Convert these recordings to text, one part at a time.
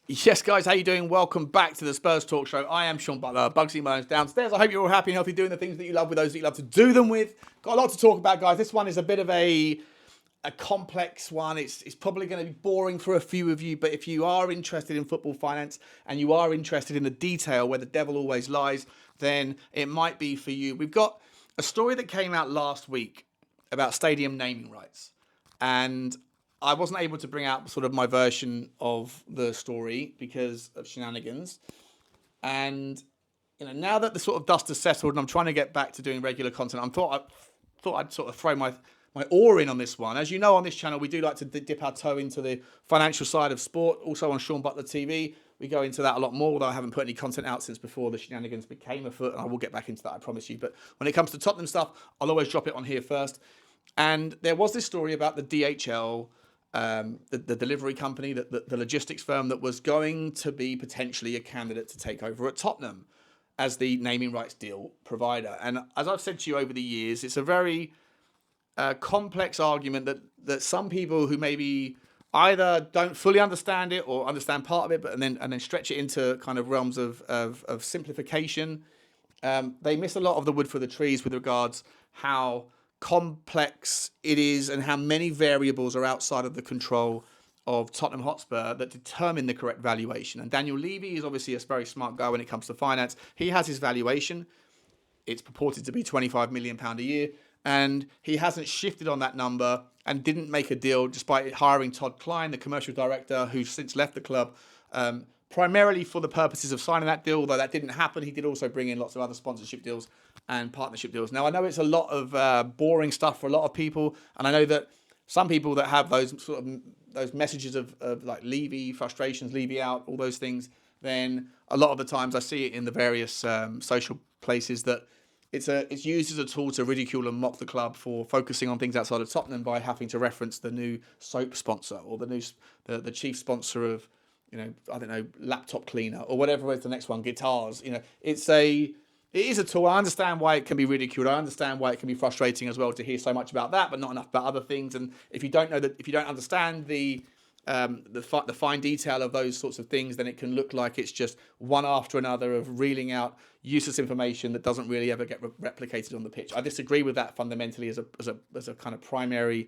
Yes, guys, how you doing? Welcome back to the Spurs Talk Show. I am Sean Butler, Bugsy Mullins downstairs. I hope you're all happy and healthy doing the things that you love with those that you love to do them with. Got a lot to talk about, guys. This one is a bit of a complex one. It's probably going to be boring for a few of you, but if you are interested in football finance and you are interested in the detail where the devil always lies, then it might be for you. We've got a story that came out last week about stadium naming rights. And I wasn't able to bring out sort of my version of the story because of shenanigans. And now that the sort of dust has settled and I'm trying to get back to doing regular content, thought I'd sort of throw my oar in on this one. As you know, on this channel, we do like to dip our toe into the financial side of sport. Also on Sean Butler TV, we go into that a lot more, although I haven't put any content out since before the shenanigans became afoot, and I will get back into that, I promise you. But when it comes to Tottenham stuff, I'll always drop it on here first. And there was this story about the DHL, the delivery company, the logistics firm that was going to be potentially a candidate to take over at Tottenham as the naming rights deal provider. And as I've said to you over the years, it's a very complex argument that some people who maybe either don't fully understand it or understand part of it, but and then stretch it into kind of realms of simplification. They miss a lot of the wood for the trees with regards how complex it is and how many variables are outside of the control of Tottenham Hotspur that determine the correct valuation. And Daniel Levy is obviously a very smart guy when it comes to finance. He has his valuation. It's purported to be £25 million a year. And he hasn't shifted on that number and didn't make a deal despite hiring Todd Klein, the commercial director, who's since left the club, primarily for the purposes of signing that deal, although that didn't happen. He did also bring in lots of other sponsorship deals and partnership deals. Now, I know it's a lot of boring stuff for a lot of people, and I know that some people that have those sort of those messages of like Levy, frustrations, Levy out, all those things, then a lot of the times I see it in the various social places that it's used as a tool to ridicule and mock the club for focusing on things outside of Tottenham by having to reference the new soap sponsor or the chief sponsor of, I don't know, laptop cleaner or whatever is the next one, guitars. It is a tool. I understand why it can be ridiculed. I understand why it can be frustrating as well to hear so much about that, but not enough about other things. And if you don't understand the fine detail of those sorts of things, then it can look like it's just one after another of reeling out useless information that doesn't really ever get replicated on the pitch. I disagree with that fundamentally as a kind of primary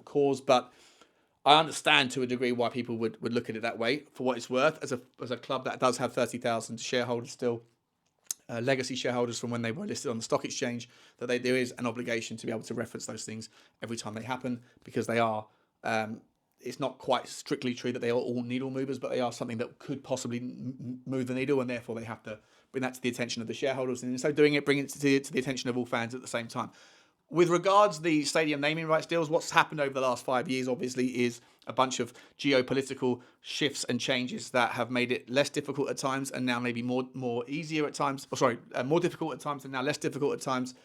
cause, but I understand to a degree why people would look at it that way. For what it's worth, as a club that does have 30,000 shareholders still, legacy shareholders from when they were listed on the stock exchange, there is an obligation to be able to reference those things every time they happen because they are. It's not quite strictly true that they are all needle movers, but they are something that could possibly move the needle, and therefore they have to bring that to the attention of the shareholders, and in so doing it, bring it to the attention of all fans at the same time. With regards to the stadium naming rights deals, what's happened over the last 5 years, obviously, is a bunch of geopolitical shifts and changes that have made it less difficult at times, and now maybe more easier at times. More difficult at times, and now less difficult at times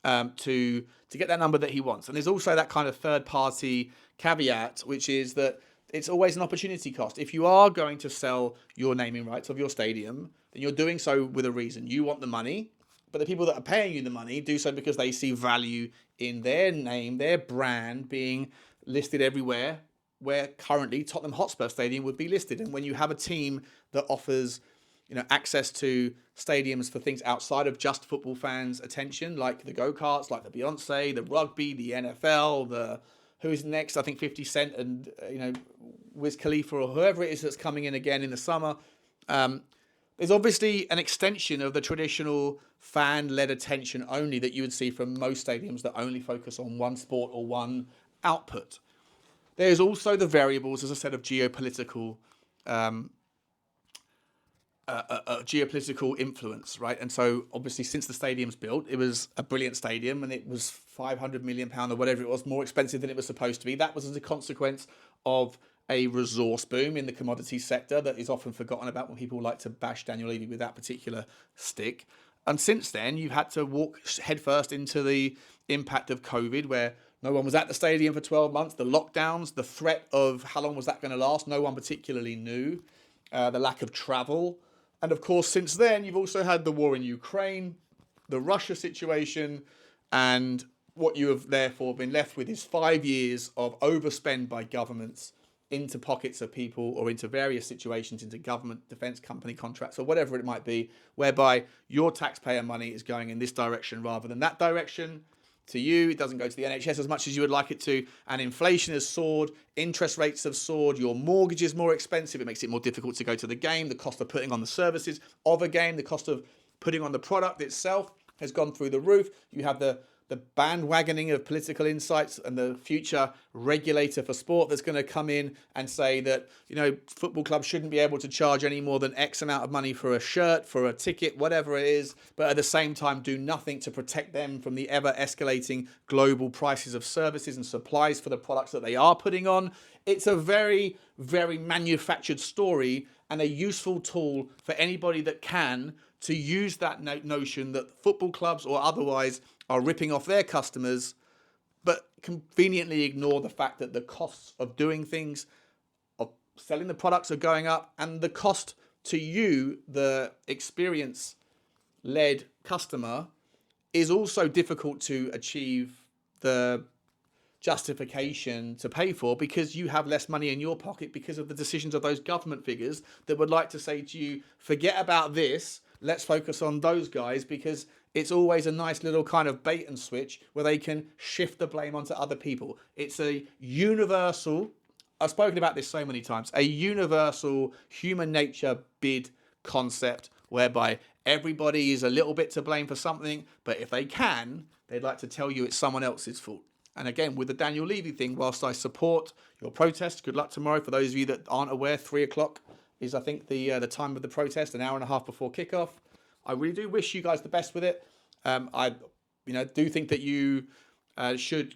to get that number that he wants. And there's also that kind of third party caveat, which is that it's always an opportunity cost. If you are going to sell your naming rights of your stadium, then you're doing so with a reason. You want the money, but the people that are paying you the money do so because they see value in their name, their brand being listed everywhere where currently Tottenham Hotspur Stadium would be listed. And when you have a team that offers access to stadiums for things outside of just football fans' attention, like the go-karts, like the Beyonce, the rugby, the NFL, the who's next, I think 50 Cent and, Wiz Khalifa or whoever it is that's coming in again in the summer. There's obviously an extension of the traditional fan-led attention only that you would see from most stadiums that only focus on one sport or one output. There's also the variables, as I said, of geopolitical geopolitical influence, right? And so obviously since the stadium's built, it was a brilliant stadium and it was £500 million or whatever it was, more expensive than it was supposed to be. That was as a consequence of a resource boom in the commodities sector that is often forgotten about when people like to bash Daniel Levy with that particular stick. And since then, you've had to walk headfirst into the impact of COVID, where no one was at the stadium for 12 months, the lockdowns, the threat of how long was that going to last, no one particularly knew, the lack of travel. And of course, since then, you've also had the war in Ukraine, the Russia situation, and what you have therefore been left with is 5 years of overspend by governments into pockets of people or into various situations, into government, defense company contracts or whatever it might be, whereby your taxpayer money is going in this direction rather than that direction. To you, it doesn't go to the NHS as much as you would like it to, and inflation has soared, interest rates have soared, your mortgage is more expensive, it makes it more difficult to go to the game, the cost of putting on the services of a game, the cost of putting on the product itself has gone through the roof. You have the bandwagoning of political insights and the future regulator for sport that's going to come in and say that, football clubs shouldn't be able to charge any more than X amount of money for a shirt, for a ticket, whatever it is, but at the same time do nothing to protect them from the ever escalating global prices of services and supplies for the products that they are putting on. It's a very, very manufactured story and a useful tool for anybody that can to use that notion that football clubs or otherwise are ripping off their customers, but conveniently ignore the fact that the costs of doing things, of selling the products are going up, and the cost to you, the experience-led customer, is also difficult to achieve the justification to pay for because you have less money in your pocket because of the decisions of those government figures that would like to say to you, forget about this, let's focus on those guys, because it's always a nice little kind of bait and switch where they can shift the blame onto other people. It's a universal, I've spoken about this so many times, a universal human nature bid concept whereby everybody is a little bit to blame for something, but if they can, they'd like to tell you it's someone else's fault. And again, with the Daniel Levy thing, whilst I support your protest, good luck tomorrow. For those of you that aren't aware, 3:00 is, I think, the time of the protest, an hour and a half before kickoff. I really do wish you guys the best with it. I do think that you it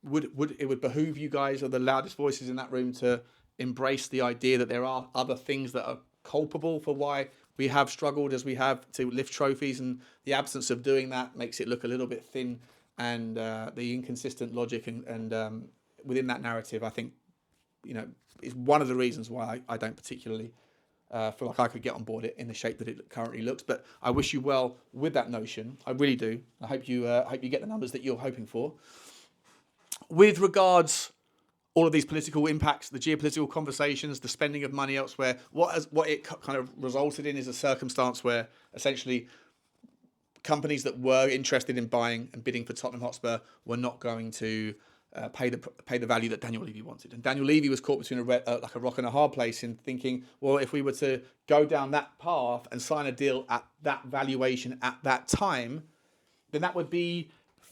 would behoove you guys, are the loudest voices in that room, to embrace the idea that there are other things that are culpable for why we have struggled as we have to lift trophies, and the absence of doing that makes it look a little bit thin, and the inconsistent logic and within that narrative, I think, is one of the reasons why I don't particularly feel like I could get on board it in the shape that it currently looks. But I wish you well with that notion. I really do. I hope you get the numbers that you're hoping for. With regards all of these political impacts, the geopolitical conversations, the spending of money elsewhere, what it kind of resulted in is a circumstance where essentially companies that were interested in buying and bidding for Tottenham Hotspur were not going to pay the value that Daniel Levy wanted. And Daniel Levy was caught between like a rock and a hard place in thinking, well, if we were to go down that path and sign a deal at that valuation at that time, then that would be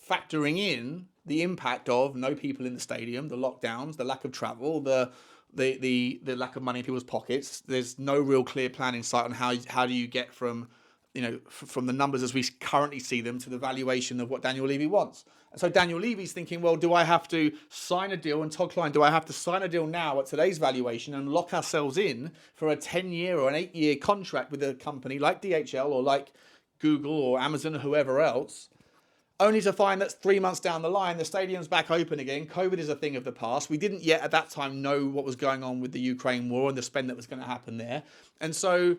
factoring in the impact of no people in the stadium, the lockdowns, the lack of travel, the lack of money in people's pockets. There's no real clear plan in sight on how do you get from the numbers as we currently see them to the valuation of what Daniel Levy wants. And so Daniel Levy's thinking, well, do I have to sign a deal? And Todd Klein, do I have to sign a deal now at today's valuation and lock ourselves in for a 10-year or an 8-year contract with a company like DHL or like Google or Amazon or whoever else, only to find that 3 months down the line, the stadium's back open again. COVID is a thing of the past. We didn't yet at that time know what was going on with the Ukraine war and the spend that was going to happen there. And so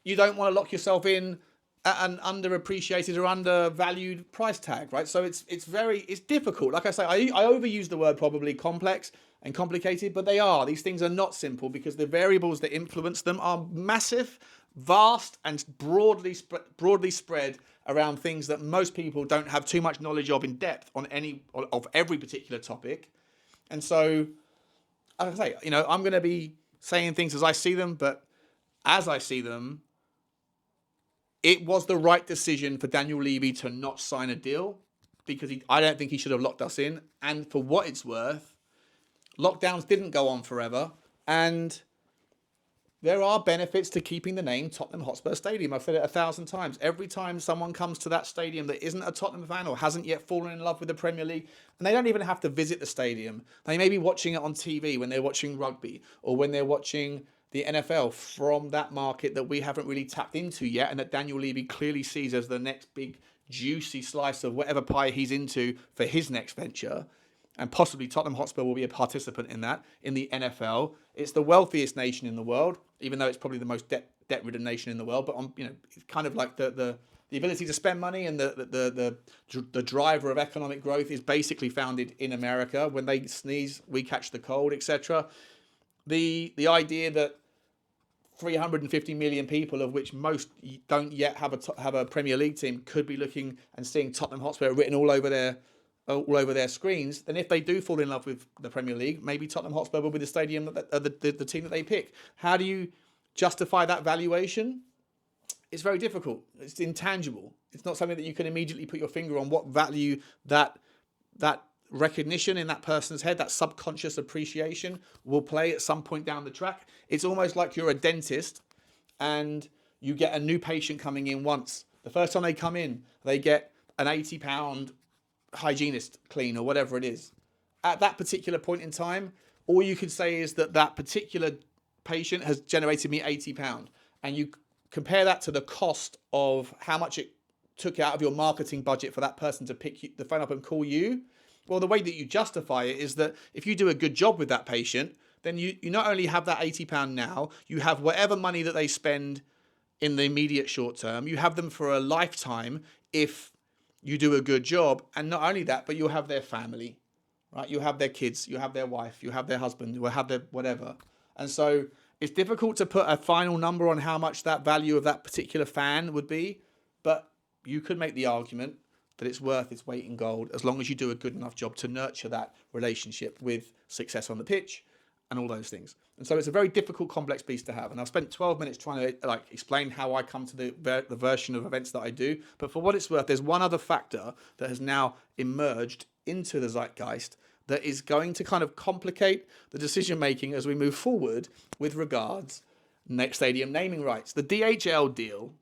you don't want to lock yourself in at an underappreciated or undervalued price tag, right? So it's difficult. Like I say, I overuse the word probably complex and complicated, but they are. These things are not simple because the variables that influence them are massive, vast, and broadly spread around things that most people don't have too much knowledge of in depth on every particular topic. And so, as I say, I'm going to be saying things as I see them, but as I see them, it was the right decision for Daniel Levy to not sign a deal because I don't think he should have locked us in. And for what it's worth, lockdowns didn't go on forever. And there are benefits to keeping the name Tottenham Hotspur Stadium. I've said it 1,000 times. Every time someone comes to that stadium that isn't a Tottenham fan or hasn't yet fallen in love with the Premier League, and they don't even have to visit the stadium, they may be watching it on TV when they're watching rugby or when they're watching the NFL from that market that we haven't really tapped into yet and that Daniel Levy clearly sees as the next big juicy slice of whatever pie he's into for his next venture. And possibly Tottenham Hotspur will be a participant in that, in the NFL. It's the wealthiest nation in the world, even though it's probably the most debt-ridden nation in the world. But it's kind of like the ability to spend money and the driver of economic growth is basically founded in America. When they sneeze, we catch the cold, etc. the idea that 350 million people, of which most don't yet have a Premier League team, could be looking and seeing Tottenham Hotspur written all over their screens, then if they do fall in love with the Premier League, maybe Tottenham Hotspur will be the stadium the team that they pick. How do you justify that valuation? It's very difficult. It's intangible. It's not something that you can immediately put your finger on what value that recognition in that person's head, that subconscious appreciation, will play at some point down the track. It's almost like you're a dentist and you get a new patient coming in once. The first time they come in, they get an £80 hygienist clean or whatever it is. At that particular point in time, all you could say is that particular patient has generated me £80. And you compare that to the cost of how much it took out of your marketing budget for that person to pick the phone up and call you. Well, the way that you justify it is that if you do a good job with that patient, then you not only have that £80 now, you have whatever money that they spend in the immediate short term, you have them for a lifetime if you do a good job. And not only that, but you'll have their family, right? You'll have their kids, you have their wife, you have their husband, you'll have their whatever. And so it's difficult to put a final number on how much that value of that particular fan would be, but you could make the argument that it's worth its weight in gold as long as you do a good enough job to nurture that relationship with success on the pitch and all those things. And so it's a very difficult, complex beast to have. And I've spent 12 minutes trying to explain how I come to the version of events that I do. But for what it's worth, there's one other factor that has now emerged into the zeitgeist that is going to kind of complicate the decision making as we move forward with regards next stadium naming rights. The DHL deal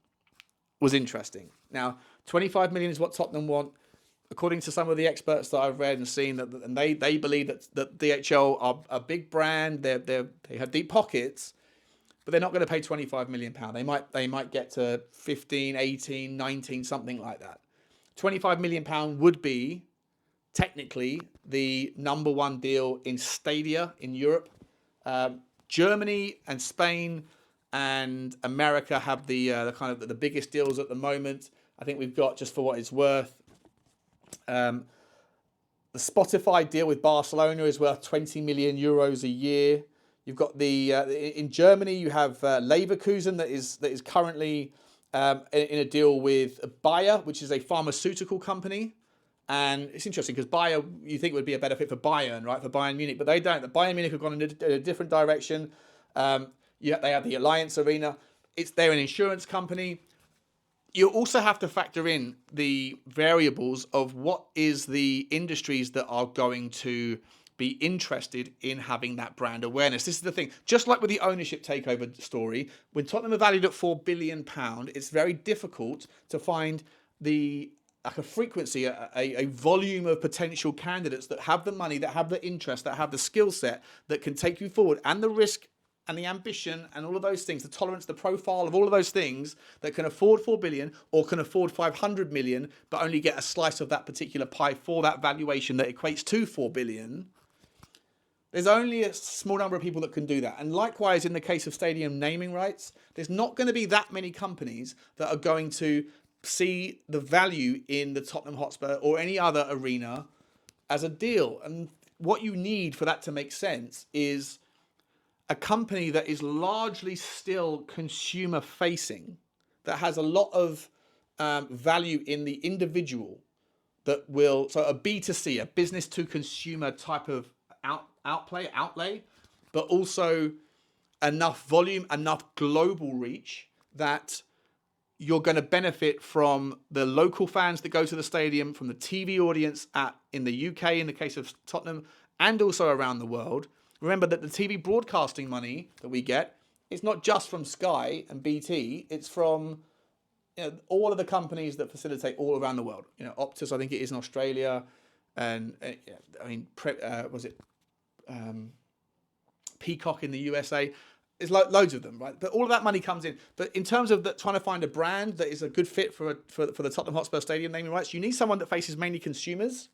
was interesting. Now, 25 million is what Tottenham want. According to some of the experts that I've read and seen, and they believe that DHL are a big brand. They have deep pockets, but they're not going to pay 25 million pound. They might get to 15, 18, 19, something like that. 25 million pound would be technically the number one deal in stadia in Europe. Germany and Spain and America have the kind of the biggest deals at the moment. I think we've got, just for what it's worth, the Spotify deal with Barcelona is worth 20 million euros a year. You've got in Germany you have Leverkusen that is currently in a deal with Bayer, which is a pharmaceutical company. And it's interesting because Bayer, you think would be a better fit for Bayern, right? For Bayern Munich, but they don't. The Bayern Munich have gone in a different direction. They have the Alliance Arena. They're an insurance company. You also have to factor in the variables of what is the industries that are going to be interested in having that brand awareness. This is the thing. Just like with the ownership takeover story, when Tottenham are valued at £4 billion, it's very difficult to find a frequency, a volume of potential candidates that have the money, that have the interest, that have the skill set, that can take you forward, and the risk and the ambition and all of those things, the tolerance, the profile of all of those things, that can afford 4 billion or can afford 500 million, but only get a slice of that particular pie for that valuation that equates to 4 billion. There's only a small number of people that can do that. And likewise, in the case of stadium naming rights, there's not going to be that many companies that are going to see the value in the Tottenham Hotspur or any other arena as a deal. And what you need for that to make sense is a company that is largely still consumer facing, that has a lot of value in the individual, so a B2C, a business to consumer type of outlay, but also enough volume, enough global reach that you're going to benefit from the local fans that go to the stadium, from the TV audience in the UK, in the case of Tottenham, and also around the world. Remember that the TV broadcasting money that we get is not just from Sky and BT, it's from all of the companies that facilitate all around the world. Optus, I think it is in Australia, and Peacock in the USA. There's loads of them, right? But all of that money comes in. But in terms of trying to find a brand that is a good fit for the Tottenham Hotspur Stadium naming rights, you need someone that faces mainly consumers,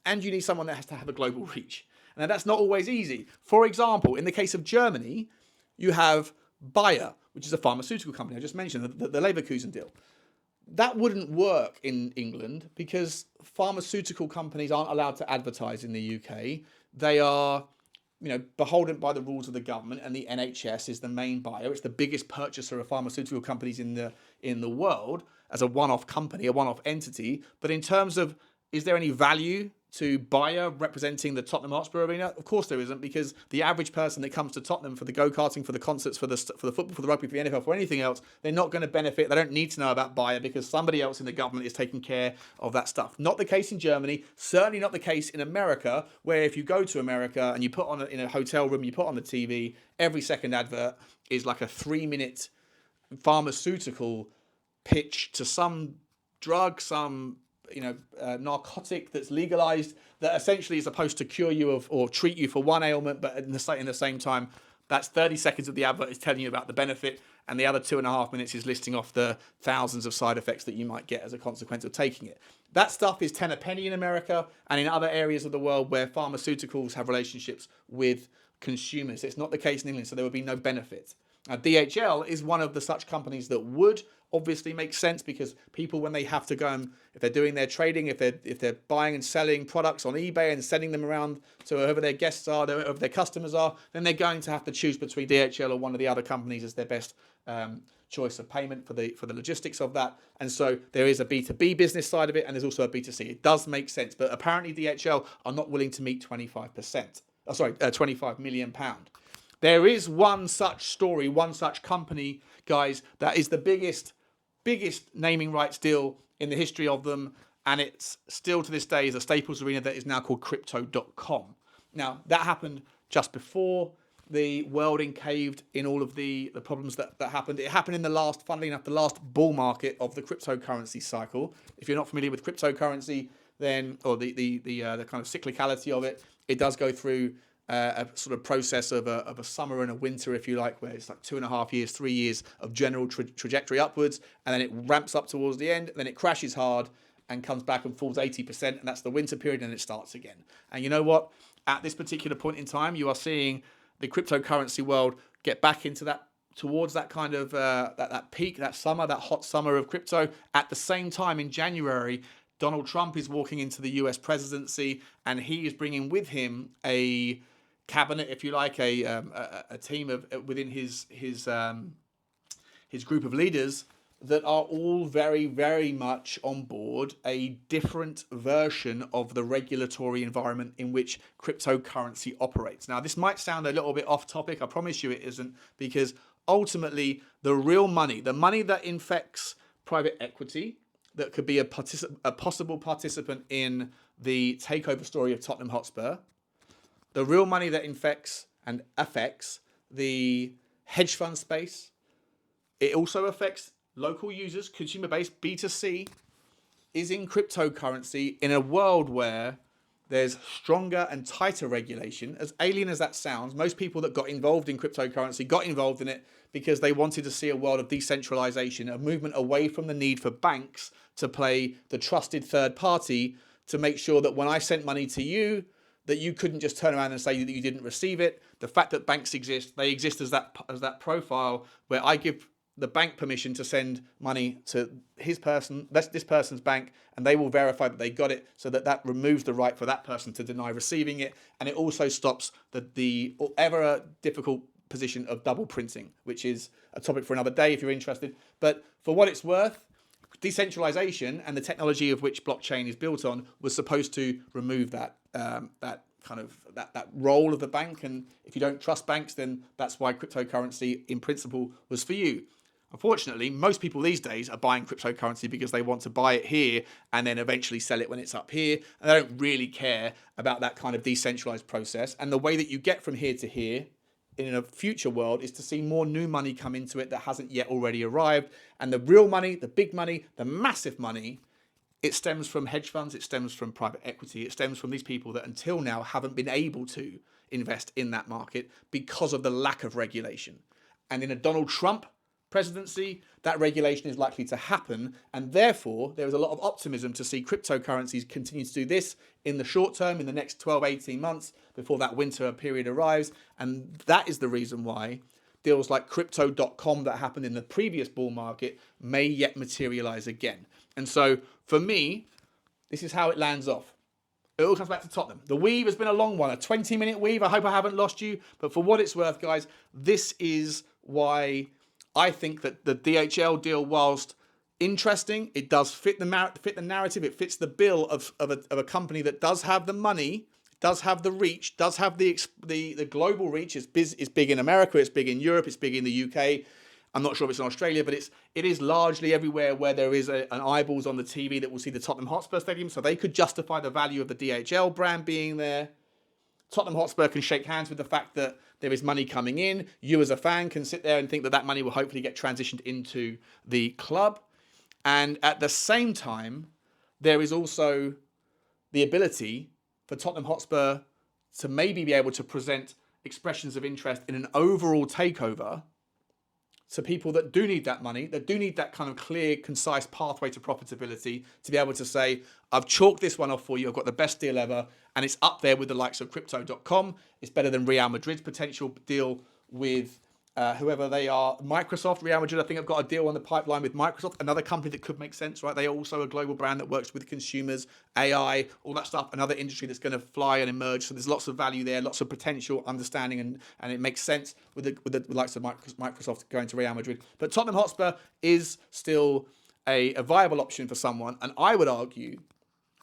and you need someone that has to have a global reach. Now, that's not always easy. For example, in the case of Germany, you have Bayer, which is a pharmaceutical company. I just mentioned the Leverkusen deal. That wouldn't work in England because pharmaceutical companies aren't allowed to advertise in the UK. They are beholden by the rules of the government, and the NHS is the main buyer. It's the biggest purchaser of pharmaceutical companies in the world as a one-off company, a one-off entity. But in terms of, is there any value to Bayer representing the Tottenham Hotspur arena? Of course there isn't, because the average person that comes to Tottenham for the go-karting, for the concerts, for the football, for the rugby, for the NFL, for anything else, they're not going to benefit. They don't need to know about Bayer because somebody else in the government is taking care of that stuff. Not the case in Germany, certainly not the case in America, where if you go to America and you put on in a hotel room, you put on the TV, every second advert is like a 3-minute pharmaceutical pitch to some drug, some narcotic that's legalized, that essentially is supposed to cure you of or treat you for one ailment, but in the same time, that's 30 seconds of the advert is telling you about the benefit, and the other 2.5 minutes is listing off the thousands of side effects that you might get as a consequence of taking it. That stuff is 10 a penny in America and in other areas of the world where pharmaceuticals have relationships with consumers. It's not the case in England, so there would be no benefit. Now, DHL is one of the such companies that would obviously make sense, because people, when they have to go and, if they're doing their trading, if they're buying and selling products on eBay and sending them around to whoever their guests are, whoever their customers are, then they're going to have to choose between DHL or one of the other companies as their best choice of payment for the logistics of that. And so there is a B2B business side of it, and there's also a B2C. It does make sense, but apparently DHL are not willing to meet 25 million pound. There is one such story, one such company, guys, that is the biggest naming rights deal in the history of them, and it's still to this day is a Staples arena that is now called Crypto.com. Now, that happened just before the world encaved in all of the problems that happened. It happened in the last, funnily enough, the last bull market of the cryptocurrency cycle. If you're not familiar with cryptocurrency, then, or the kind of cyclicality of it, it does go through a sort of process of a summer and a winter, if you like, where it's like 2.5 years, 3 years of general trajectory upwards, and then it ramps up towards the end, and then it crashes hard and comes back and falls 80%, and that's the winter period, and it starts again. And you know what? At this particular point in time, you are seeing the cryptocurrency world get back into that, towards that kind of that peak, that summer, that hot summer of crypto. At the same time, in January, Donald Trump is walking into the US presidency, and he is bringing with him a cabinet, if you like, a team of within his group of leaders that are all very, very much on board a different version of the regulatory environment in which cryptocurrency operates. Now, this might sound a little bit off topic. I promise you it isn't, because ultimately the real money, the money that infects private equity, that could be a possible participant in the takeover story of Tottenham Hotspur, the real money that infects and affects the hedge fund space, it also affects local users, consumer base, B2C, is in cryptocurrency in a world where there's stronger and tighter regulation. As alien as that sounds, most people that got involved in cryptocurrency got involved in it because they wanted to see a world of decentralization, a movement away from the need for banks to play the trusted third party to make sure that when I sent money to you, that you couldn't just turn around and say that you didn't receive it. The fact that banks exist, they exist as that profile where I give the bank permission to send money to this person's bank, and they will verify that they got it, so that removes the right for that person to deny receiving it. And it also stops the ever difficult position of double printing, which is a topic for another day if you're interested. But for what it's worth, decentralization and the technology of which blockchain is built on was supposed to remove that role of the bank. And if you don't trust banks, then that's why cryptocurrency in principle was for you. Unfortunately, most people these days are buying cryptocurrency because they want to buy it here and then eventually sell it when it's up here. And they don't really care about that kind of decentralized process. And the way that you get from here to here in a future world is to see more new money come into it that hasn't yet already arrived. And the real money, the big money, the massive money, it stems from hedge funds, it stems from private equity, it stems from these people that until now haven't been able to invest in that market because of the lack of regulation. And in a Donald Trump presidency, that regulation is likely to happen, and therefore there is a lot of optimism to see cryptocurrencies continue to do this in the short term, in the next 12, 18 months before that winter period arrives. And that is the reason why deals like Crypto.com that happened in the previous bull market may yet materialize again. And so for me, this is how it lands off. it all comes back to Tottenham. The weave has been a long one, a 20-minute weave. I hope I haven't lost you. But for what it's worth, guys, this is why I think that the DHL deal, whilst interesting, it does fit the narrative. It fits the bill of a company that does have the money, does have the reach, does have the global reach. It's big in America, it's big in Europe, it's big in the UK. I'm not sure if it's in Australia, but it is largely everywhere where there is an eyeballs on the TV that will see the Tottenham Hotspur Stadium. So they could justify the value of the DHL brand being there. Tottenham Hotspur can shake hands with the fact that there is money coming in. You as a fan can sit there and think that that money will hopefully get transitioned into the club. And at the same time, there is also the ability for Tottenham Hotspur to maybe be able to present expressions of interest in an overall takeover to people that do need that money, that do need that kind of clear, concise pathway to profitability, to be able to say, I've chalked this one off for you, I've got the best deal ever, and it's up there with the likes of Crypto.com. It's better than Real Madrid's potential deal with whoever they are. Microsoft, Real Madrid, I think I've got a deal on the pipeline with Microsoft, another company that could make sense, right? They are also a global brand that works with consumers, AI, all that stuff, another industry that's going to fly and emerge. So there's lots of value there, lots of potential understanding, and it makes sense with the likes of Microsoft going to Real Madrid. But Tottenham Hotspur is still a viable option for someone, and I would argue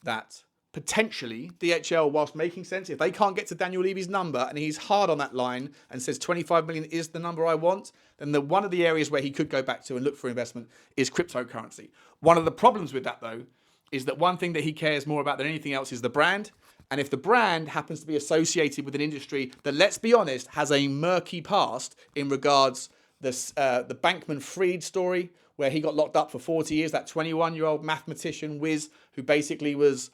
that potentially DHL, whilst making sense, if they can't get to Daniel Levy's number and he's hard on that line and says 25 million is the number I want, then one of the areas where he could go back to and look for investment is cryptocurrency. One of the problems with that, though, is that one thing that he cares more about than anything else is the brand. And if the brand happens to be associated with an industry that, let's be honest, has a murky past in regards the Bankman-Fried story, where he got locked up for 40 years, that 21-year-old mathematician whiz who basically was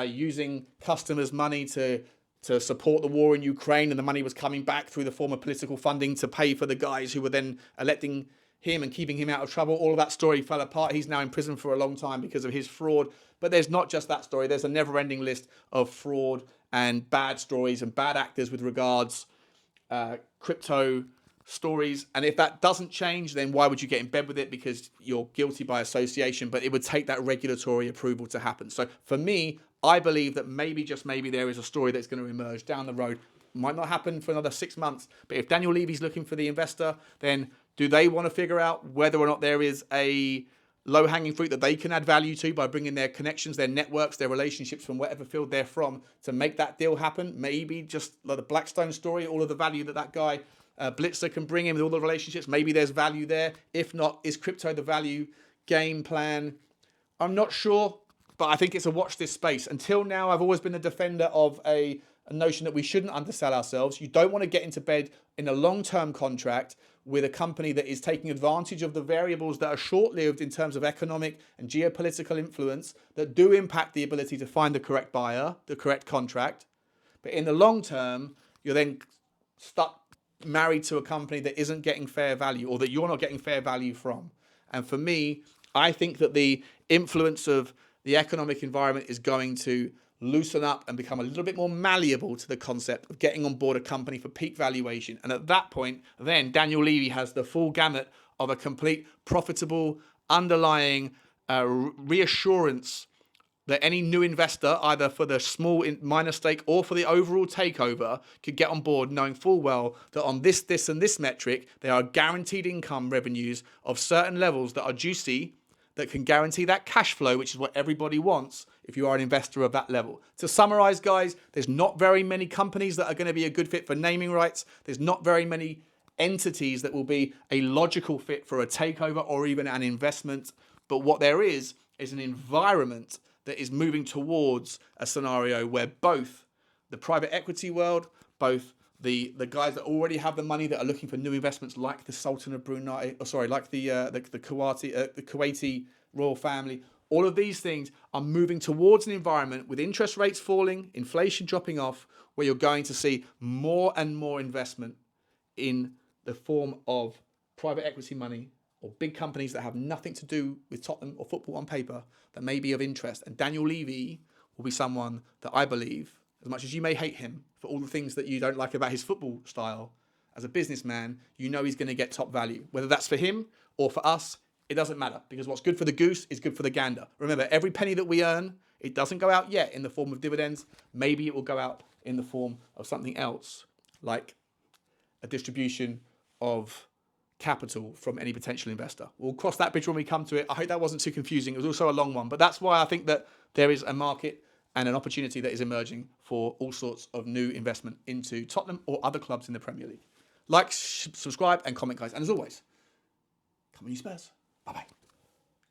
using customers' money to support the war in Ukraine, and the money was coming back through the form of political funding to pay for the guys who were then electing him and keeping him out of trouble. All of that story fell apart. He's now in prison for a long time because of his fraud. But there's not just that story. There's a never-ending list of fraud and bad stories and bad actors with regards crypto stories. And if that doesn't change, then why would you get in bed with it? Because you're guilty by association. But it would take that regulatory approval to happen. So for me, I believe that maybe, just maybe, there is a story that's going to emerge down the road. Might not happen for another 6 months. But if Daniel Levy's looking for the investor, then do they want to figure out whether or not there is a low-hanging fruit that they can add value to by bringing their connections, their networks, their relationships from whatever field they're from to make that deal happen? Maybe just like the Blackstone story, all of the value that guy Blitzer can bring in with all the relationships. Maybe there's value there. If not, is crypto the value game plan? I'm not sure, but I think it's a watch this space. Until now, I've always been a defender of a notion that we shouldn't undersell ourselves. You don't want to get into bed in a long-term contract with a company that is taking advantage of the variables that are short-lived in terms of economic and geopolitical influence that do impact the ability to find the correct buyer, the correct contract. But in the long term, you're then stuck married to a company that isn't getting fair value, or that you're not getting fair value from. And for me, I think that the influence of the economic environment is going to loosen up and become a little bit more malleable to the concept of getting on board a company for peak valuation. And at that point, then Daniel Levy has the full gamut of a complete profitable underlying reassurance that any new investor, either for the small minor stake or for the overall takeover, could get on board knowing full well that on this, and this metric, there are guaranteed income revenues of certain levels that are juicy, that can guarantee that cash flow, which is what everybody wants if you are an investor of that level. To summarize, guys, there's not very many companies that are going to be a good fit for naming rights. There's not very many entities that will be a logical fit for a takeover or even an investment. But what there is an environment that is moving towards a scenario where both the private equity world, both the guys that already have the money that are looking for new investments, like the Sultan of Brunei, like the Kuwaiti royal family, all of these things are moving towards an environment with interest rates falling, inflation dropping off, where you're going to see more and more investment in the form of private equity money or big companies that have nothing to do with Tottenham or football on paper that may be of interest. And Daniel Levy will be someone that I believe, as much as you may hate him for all the things that you don't like about his football style, as a businessman, you know he's going to get top value. Whether that's for him or for us, it doesn't matter, because what's good for the goose is good for the gander. Remember, every penny that we earn It doesn't go out yet in the form of dividends. Maybe it will go out in the form of something else, like a distribution of capital from any potential investor. We'll cross that bridge when we come to it. I hope that wasn't too confusing. It was also a long one, but that's why I think that there is a market and an opportunity that is emerging for all sorts of new investment into Tottenham or other clubs in the Premier League. Like, subscribe, and comment, guys. And as always, come on, you Spurs. Bye-bye.